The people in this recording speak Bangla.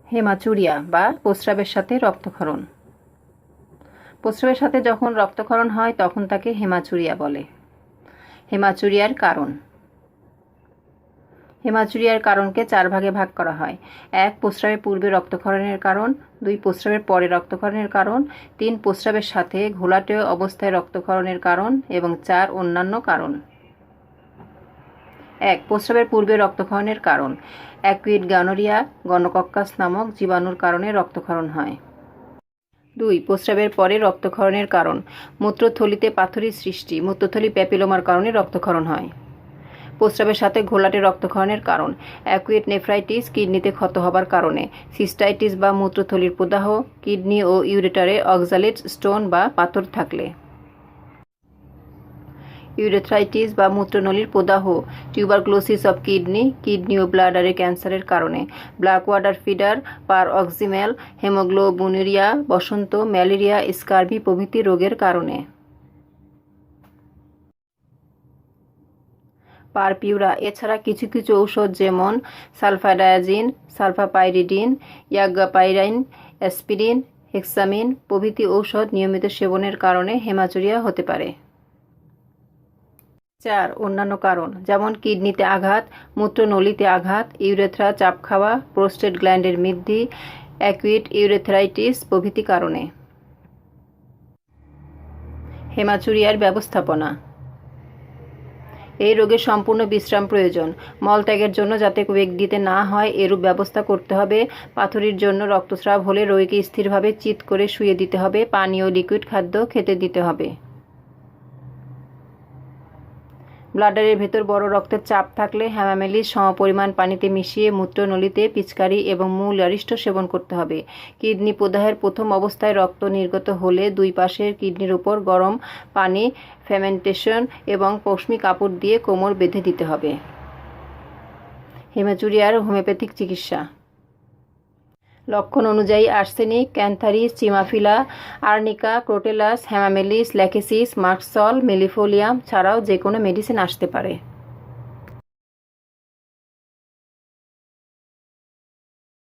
হেমাচুরিয়া বা প্রস্রাবের সাথে রক্তক্ষরণ। প্রস্রাবের সাথে যখন রক্তক্ষরণ হয় তখন তাকে হেমাচুরিয়া বলে। হেমাচুরিয়ার কারণ। হেমাচুরিয়ার কারণকে 4 ভাগে ভাগ করা হয়। 1. প্রস্রাবের পূর্বে রক্তক্ষরণের কারণ। 2. প্রস্রাবের পরে রক্তক্ষরণের কারণ। 3. প্রস্রাবের সাথে ঘোলাটে অবস্থায় রক্তক্ষরণের কারণ এবং 4. অন্যান্য কারণ। 1. প্রস্রাবের পূর্বে রক্তক্ষরণের কারণ। অ্যাকুইট গনোরিয়া গনোকক্কাস নামক জীবাণুর কারণে রক্তক্ষরণ হয়। 2. প্রস্রাবের পরে রক্তক্ষরণের কারণ। মূত্রথলিতে পাথরের সৃষ্টি, মূত্রথলি প্যাপিলোমার কারণে রক্তক্ষরণ হয়। প্রস্রাবের সাথে ঘোলাটে রক্তক্ষরণের কারণ। অ্যাকুইট নেফ্রাইটিস কিডনিতে ক্ষত হবার কারণে। সিস্টাইটিস বা মূত্রথলির প্রদাহ, কিডনি ও ইউরেটারে অক্সালেট স্টোন বা পাথর থাকলে। ইউরেথ্রাইটিস বা মূত্রনলীর প্রদাহ, টিউবারক্লোসিস অব কিডনি, কিডনি ও ব্লাডারে ক্যান্সারের কারণে। ব্ল্যাক ওয়াটার ফিডার, পারঅক্সিমেল, হেমোগ্লোবিনুরিয়া, বসন্ত, ম্যালেরিয়া, স্কারভি প্রভৃতি রোগের কারণে। পারপিউরা এছাড়া কিছু কিছু ঔষধ যেমন সালফাডায়াজিন, সালফাপাইরিডিন, ইয়াগাপাইরাইন, অ্যাসপিরিন, হেক্সামিন প্রভৃতি ঔষধ নিয়মিত সেবনের কারণে হেমাচুরিয়া হতে পারে। 4. অন্যান্য কারণ যেমন কিডনিতে আঘাত, মূত্রনলীতে আঘাত, ইউরেথ্রা চাপ খাওয়া, প্রোস্টেট গ্ল্যান্ডের বৃদ্ধি, অ্যাকুইট ইউরেথ্রাইটিস প্রভৃতি কারণে। হেমাচুরিয়ার ব্যবস্থাপনা। এই রোগের সম্পূর্ণ বিশ্রাম প্রয়োজন। মলত্যাগের জন্য যাতে বেগ দিতে না হয় এরূপ ব্যবস্থা করতে হবে। পাথরির জন্য রক্তস্রাব হলে রোগীকে স্থিরভাবে চিৎ করে শুয়ে দিতে হবে। পানি ও লিকুইড খাদ্য খেতে দিতে হবে। ব্লাডারের ভেতর বড় রক্তের চাপ থাকলে হ্যামামেলিস সমপরিমাণ পানিতে মিশিয়ে মূত্রনলীতে পিচকারি এবং মূল অ্যারিস্টো সেবন করতে হবে। কিডনি প্রদাহের প্রথম অবস্থায় রক্ত নির্গত হলে 2 পাশের কিডনির উপর গরম পানি, ফেমেন্টেশন এবং পশমি কাপড় দিয়ে কোমর বেঁধে দিতে হবে। হেমাচুরিয়ার হোমিওপ্যাথিক চিকিৎসা। লক্ষণ অনুযায়ী arsenic, cantharis, chimaphila, arnica, crotalus, hamamelis, lachesis, merc sol, millefolium ছাড়াও যে কোনো মেডিসিন আসতে পারে।